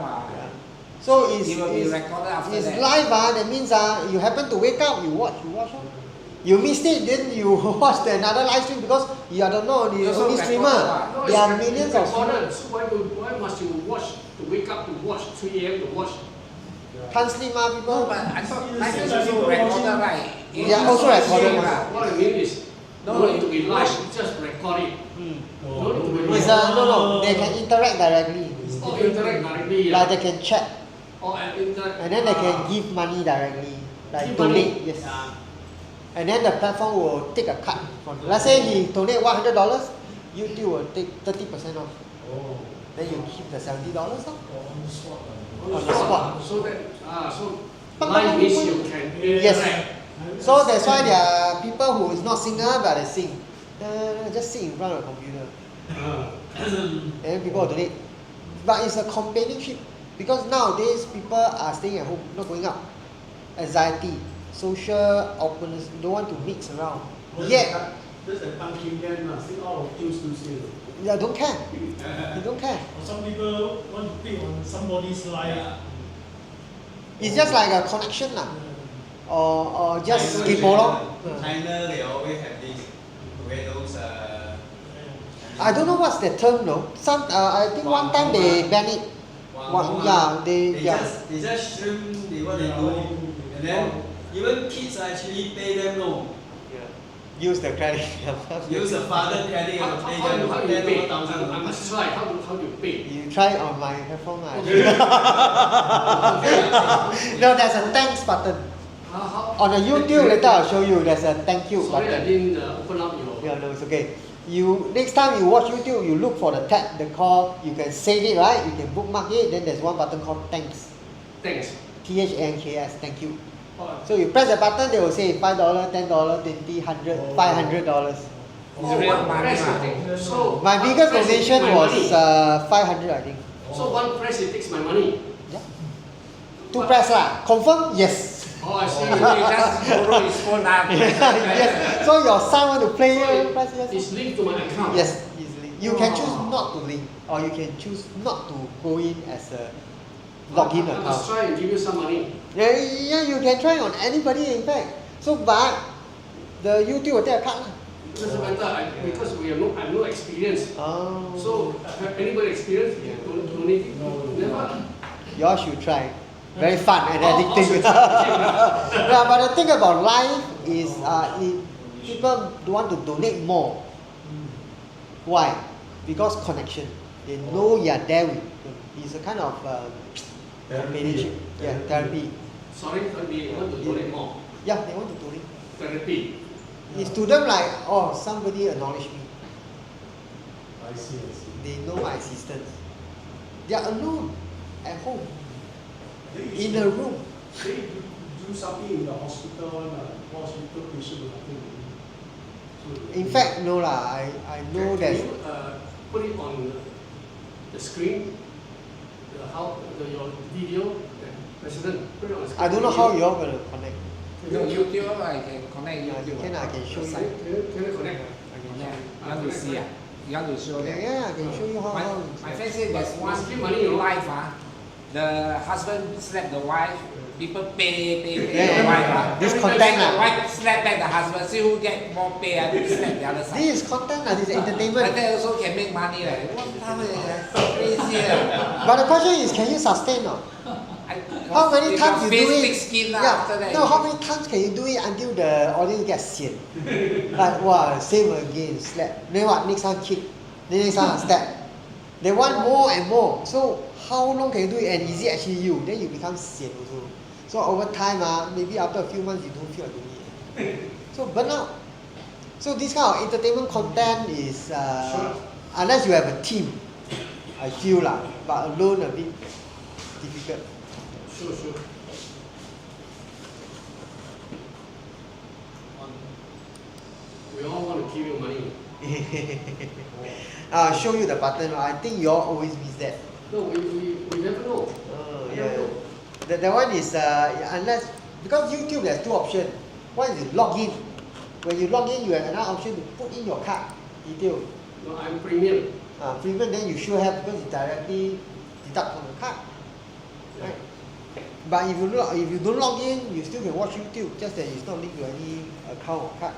So it's, It will be recorded after it's that. live. That means you happen to wake up, you watch. You missed it, then you watch another live stream because you don't know the Also only recorded streamer. what? No, There are it's millions of recorded. streamers. So why must you watch to wake up to watch 3 a.m. to watch? Can't sleep, No, people. but I thought live is also recorded, right? They are also recorded. What I mean is, No, no need to be live, just record it. No need to be It's live. no. They can interact directly. Or interact directly. Like they can chat, Or interact. and then they can give money directly, like Give donate. money. Yes. And then the platform will take a cut. Let's say he donate $100, YouTube will take 30% off. Then you keep the $70 off. On the spot. On the spot. So that, so live means you can interact. Yes. So that's why there are people who is not singer but they sing. Just sit in front of the computer. And then people will donate. But it's a companionship. Because nowadays people are staying at home, not going out. Anxiety, social awkwardness, don't want to mix around. Yet, That's the pumpkin game, still all of things to say. they don't care. They don't care. Or some people want to pick on somebody's life. It's just like a connection lah. Or just China, kaypoh lor. China, they always have this, where those I don't know what's the term though. Some I think one time they ban it. they just stream what they do, and then even kids actually pay them no. Use the credit. Use the father credit and pay How them do you pay? 10,000. I must try. How do you pay? You try on my headphone lah. Okay. No, there's a thanks button. How? On the YouTube later I'll show you. There's a thank you Sorry, I button. didn't open up your. Yeah, no, it's okay. You next time you watch YouTube, you look for the tab, the call. You can save it, right? You can bookmark it. Then there's one button called thanks. Thanks. THANKS. Thank you. Oh, So you press the button, they will say $5, $10, $20, $100, $500. It's real money press lah. it takes- So My one biggest press it donation takes my was money. 500, I think. So one press it takes my money. Yeah. Two press lah. Confirm? Yes. Oh, I see. So you just borrow his phone Yes. So your son want to play, So press yes. It's linked to my account. Yes, easily. You can choose Wow. not to link, or you can choose not to go in as a login I must account. try and give you some money. Yeah, you can try on anybody in fact. So, but the YouTube will take a cut lah. It doesn't matter because I have no experience. Oh. So have anybody experience donating? Never. You all should try. Very fun and Oh, addicting. also Yeah, but the thing about life is, people want to donate more. Why? Because connection. They know you are there with them. It's a kind of companionship. Yeah, therapy. Sorry, we want to donate more. Yeah, they want to donate. Therapy. It's to them like, oh, somebody acknowledge me. I see, I see. They know my existence. They are alone at home, Then you in should- a room. Then you do something in the hospital, hospital patient will nothing to do. So In fact, no lah. I know Can that. you put it on the screen? Your video, President, put it on the screen. I don't know how you all gonna connect. No, YouTube, I can connect Yeah, YouTube. you can, I can show you. Site. Can you connect? Yeah. You want to see ah? You want to show them? Yeah, I can show you how. My friend said there's one Must give money, you know. life the husband slapped the wife, people pay Yeah, the wife this Every content time the lah. wife slap back the husband, see who get more pay slap the other side. This is content lah. This is Like entertainment. that also can make money like what the hell, crazy But the question is, can you sustain or not? How many times you do face it? thick skin after that. No, how many times can you do it until the audience gets sian? Like, wow, same again, slap. Then what? Next time kick. Then next time slap. They want more and more. So how long can you do it? And is it actually you? Then you become sian also. So over time, maybe after a few months, you don't feel like doing it. So burn out. So this kind of entertainment content is, unless you have a team, I feel lah. But alone a bit difficult. Sure. We all want to give you money. I'll show you the button. I think you all always miss that. No, we never know. Oh, We yeah. never know. That one is unless because YouTube there's two options. One is log in. When you log in, you have another option to put in your card detail. No, I'm premium. Premium then you should have because it directly deduct from the card. Right? But if you don't log in, you still can watch YouTube. Just that it's not linked to any account or card.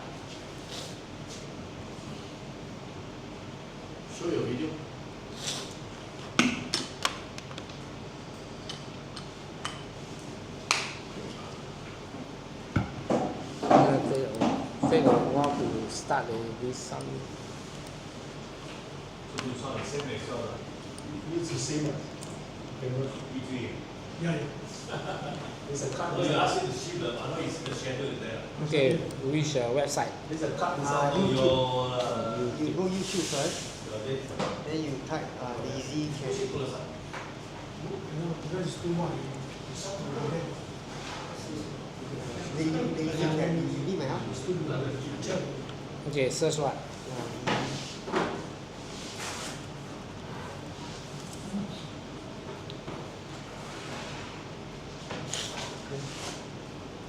Show your video. Take a while to start this some. It's the same. Camera. Yeah. There's a card. Okay, which website? There's a card YouTube. You go YouTube first. Then you type lazy can. Because it's too much. It's too much. Lazy can. You need my help? It's too much. Okay, search what?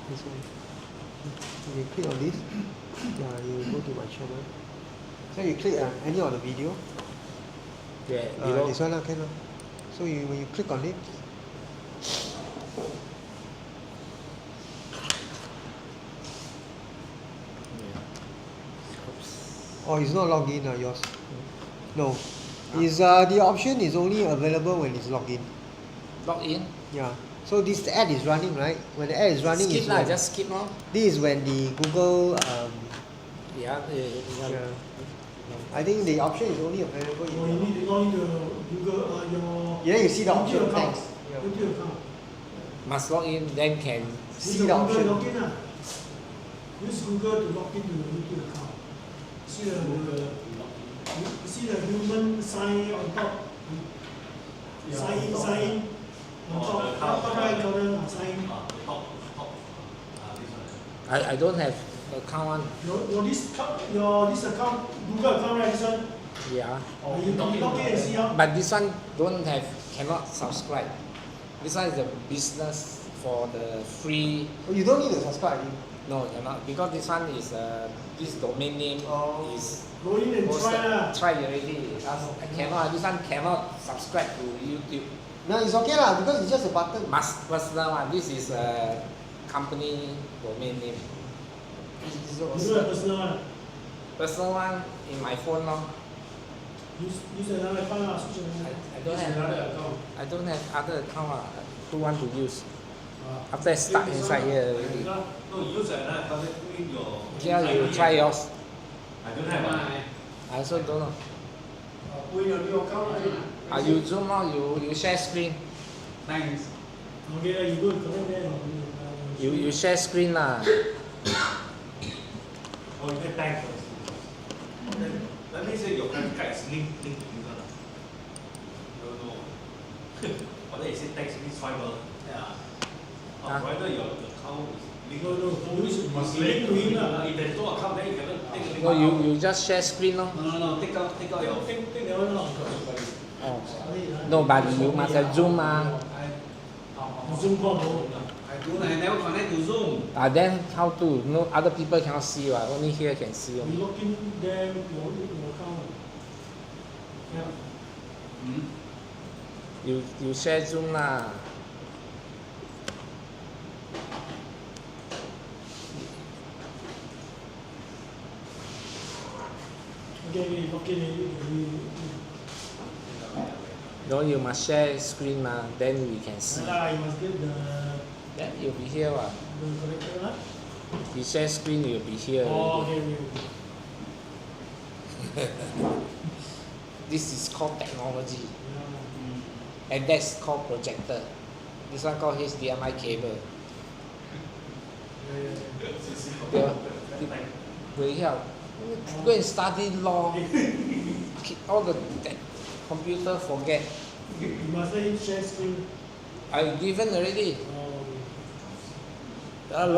This one. You click on this. You go to my channel. So you click any of the video. Yeah, below. This one can. So when you click on it, oh, it's not logged in, yours. No. Is the option is only available when it's logged in. Log in. Yeah. So this ad is running, right? When the ad is running, Skip is lah, when, just skip lor. this is when the Google. Yeah. Yeah. I think the option is only available Or you in. need to log into Google, your Yeah, you see the option. YouTube account. Thanks. Yeah. YouTube account. Must log in, then can. See Use the Google option. login lah. Use Google to log into the YouTube account. See you see the human sign on top. Sign in. On top. Top right corner, sign. I don't have account one. Your this account, Google account, right? This one. Yeah. You log in and see how. But this one don't have, cannot subscribe. This one is the business for the free. Oh, you don't need to subscribe. No, cannot, because this one is this domain name Oh. is Go in and try lah. try already. I cannot. This one cannot subscribe to YouTube. No, it's okay lah because it's just a button. Must personal one. This is a company domain name. It's You do a personal one. Personal one in my phone lor. Use another account lah. Switch another. I don't Use have. another account. I don't have other account lah. Who want to use? After I stuck inside here already. Yeah, you try yours. I don't have. I also don't know. put in your new account. You zoom out, you share screen. Thanks. Okay, you go connect there. You share screen lah. Oh, you get thanks first. Let me say your credit card is linked to user. No. But then you say tax means $5. Yeah. Whether your account is linked. No, you must link to him lah. If there's no account, then you cannot take a link. No, you just share screen lor. No. Take out your. Take that one out. Oh. No, but you must have Zoom ah. Zoom call no. I never connect to Zoom. Then how to? No, other people cannot see what. Only here can see. We lock in them, your account. Yeah. You share Zoom lah. Okay, No, you must share screen mah. Then we can see. you must get Then you'll be here what. the connector lah. You share screen, you'll be here. Oh, already. okay. This is called technology, Yeah. and that's called projector. This one called HDMI cable. Will help. Go and study law. All the computer forget. You must let him share screen. I given already. Oh,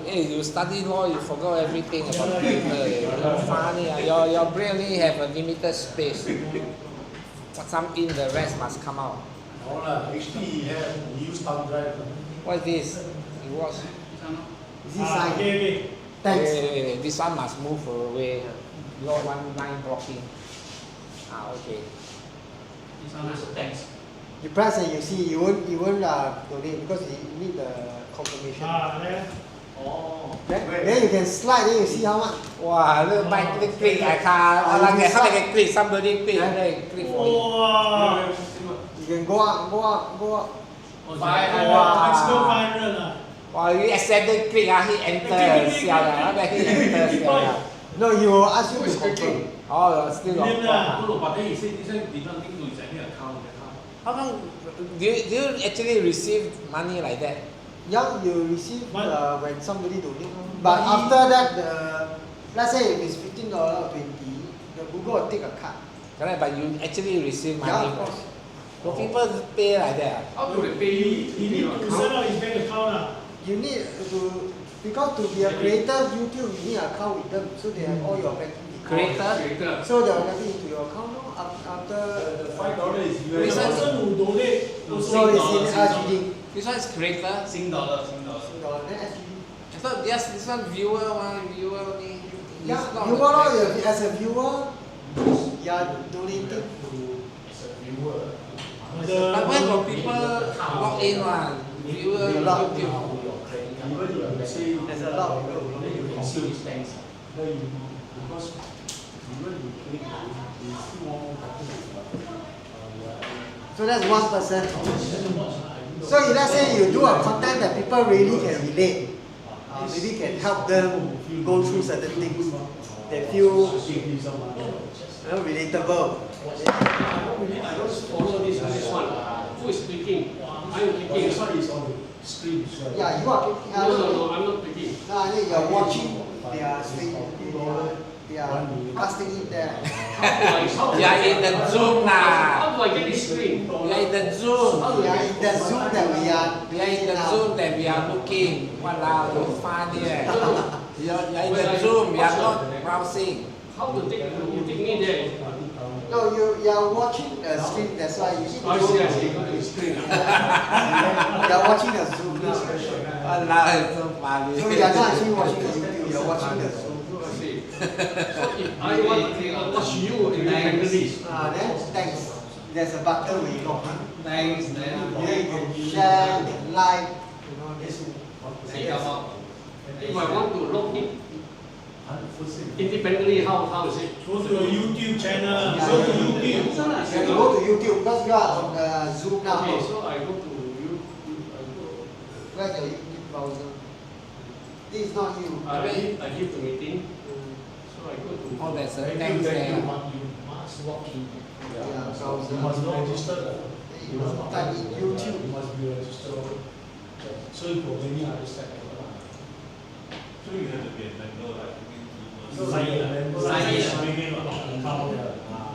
You study law, you forgot everything about computer. You're funny. Your brain only have a limited space. Some in, the rest must come out. No lah, HP have use thumb drive. What is this? You watch. Is this sign? okay. Thanks. Wait. This one must move away. You got one line blocking. Okay. This one is thanks. You press and you see, you won't donate because you need the confirmation. There. Oh. Then you can slide, then you see how much. Wow, look, my click. I can't. How they can click? Somebody click. They click for you. Wow. You can go up. Maximum 500 lah. Wow, you accidentally click. He enter. Siao lah. He enter. Siao lah. No, he will ask you to confirm. Oh, still got. No, but then he said this one did not link to his any account. How come? Do you actually receive money like that? Yeah, you receive But- when somebody donate. But after that, let's say if it's $15 or $20, the Google will take a cut. Correct, but you actually receive money. Yeah, of course. So people pay like that. How do they pay you? He need to set up his bank account lah. You need to, because to be a creator, YouTube, you need an account with them, so they have all your banking details. Creator? So they will get into your account now after. The $5 is The US. person who donate So it's in SGD. This one is creator. Sing dollar. Then SGD. I thought yes, this one viewer only. Yeah, It's not viewer the lor, as a viewer, you are donating. As a viewer. But when got people log in one, viewer A lot. YouTube. Even you say There's a lot of people. then you can see his thanks. Then you, because even you click, you see more So that's one person. So if let's say you do a content that people really can relate, maybe can help them go through certain things. They feel relatable. I don't follow this one. Who is clicking? I'm clicking. This one is on the screen. Yeah, you are clicking. No, I'm not clicking. No, I think you're watching their stream. They are casting it there. You are in the Zoom lah. How do I get this screen? You are in the Zoom. We are in the Zoom that we are. We are in the Zoom that we are looking. Walao, you funny eh. You are in the Zoom. We are not browsing. How to take me there? No, you are watching the stream. That's why you need to I go. see. Go to the screen. You are watching the Zoom now. Walao, it's so funny. So you are not actually watching the YouTube. You are watching the Zoom. I see. So if I want to watch you independently, Then thanks. There's a button where you log in. Thanks. Then you can share, you can like, this. if I want to log in independently, how is it? Go to a YouTube channel. Go to YouTube. You have to go to YouTube because you are on the Zoom now. Okay, so I go to YouTube. Where's your YouTube browser? This is not you. I give the meeting. So So I go to. Oh, there's a If tank you there. you must walk in. Yeah, You must be registered. You must type in YouTube. You must be registered. So you for many other steps. So you have to be a member, right? So like a member, Sign in. sign in account,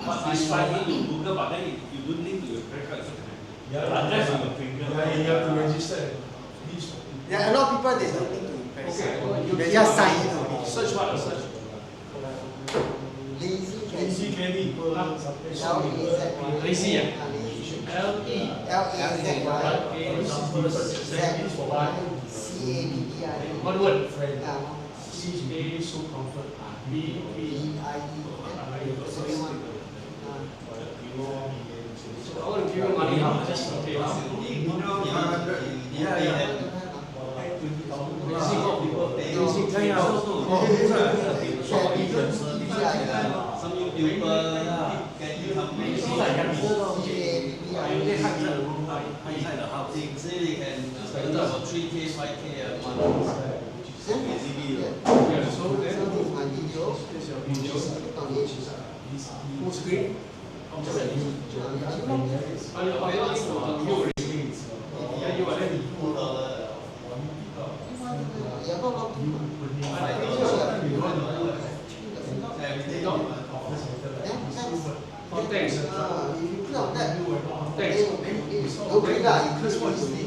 But you sign in to Google, but then you don't link to your credit card. Yeah, Unless you have premium. Yeah, you have to register. These Yeah, a lot of people they don't need to credit Okay, card. They just sign in only. Search what? Search. Lazy easy candy. candy per L-A-Z-Y. Lazy, yeah. L-E. L-A-Z-Y. C-A-D-D-I. One word. Friend. Yeah. C A so comfort. B B. B-I-E. Second one. So I want to give you money now. Just okay. Lazy got people. Lazy Yeah. Some YouTuber get income inside the house. They say they can earn about 3K, 5K a month. Yeah, so then full screen. Yeah, you are ready. Oh, thanks. If you click on that, Thanks. don't click that, you click what you need.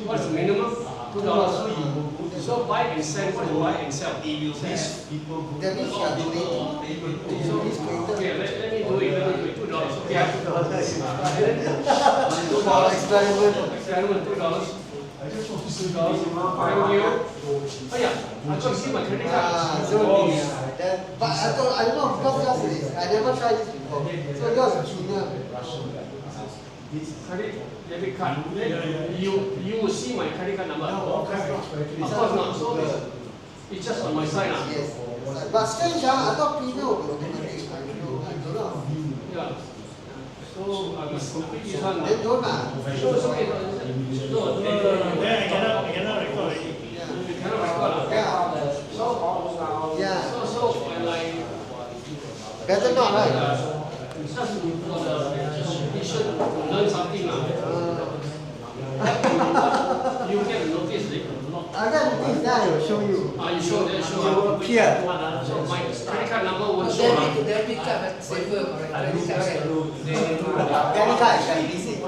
What's the minimum? $2. So buy and sell. What do you buy and sell? That means you are donating. So, okay, let me do it. $2. Okay, I put $2. For experiment. Experiment, $2. Thank you. Oh yeah, I got to see my credit card. So then, but I don't know because yours is, I never tried this before. So yours is junior. Credit debit card. You will see my credit card number. Of course not. So it's just on my side now. Yes. But strange, I thought premium would be automatic. I don't know. Yeah. So I must complete this one. Then don't So it's okay. No, I cannot record it. you cannot record. Yeah. Yeah. So when I Better not, right? just for the you should learn something now. You get a notice. I got this, then I will show you. You show that show. You will appear. So my credit card number will show up. Debit card safer, correct? Credit card Debit card is like basic.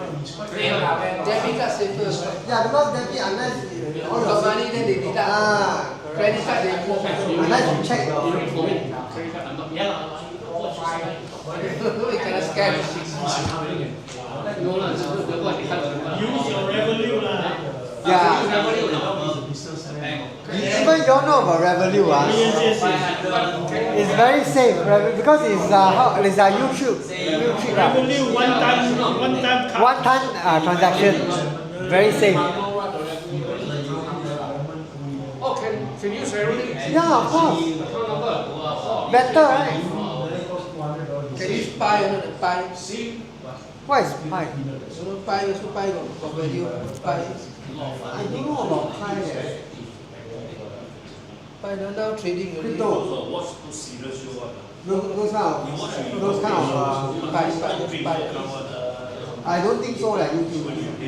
debit card safer. Yeah, because debit unless you Got money then they deduct. Credit card they unless you check your Credit card number. Yeah. you cannot scam. No lah, the what they have. Use your revenue lah. Yeah. Even you know about Revolut, Yes. it's very safe because it's a YouTube Revenue one time card. one-time transaction, very safe. Oh, can use Revolut? Yeah, of course. Account number. Better, right? Can you spy or not? Spy. See. What is Pi? You know, Pi also Pi got value. Pi. I don't know about Pi. Pi now trading already. Crypto. Watch those serious show one. Those kind of Pi. I don't think so, like YouTube.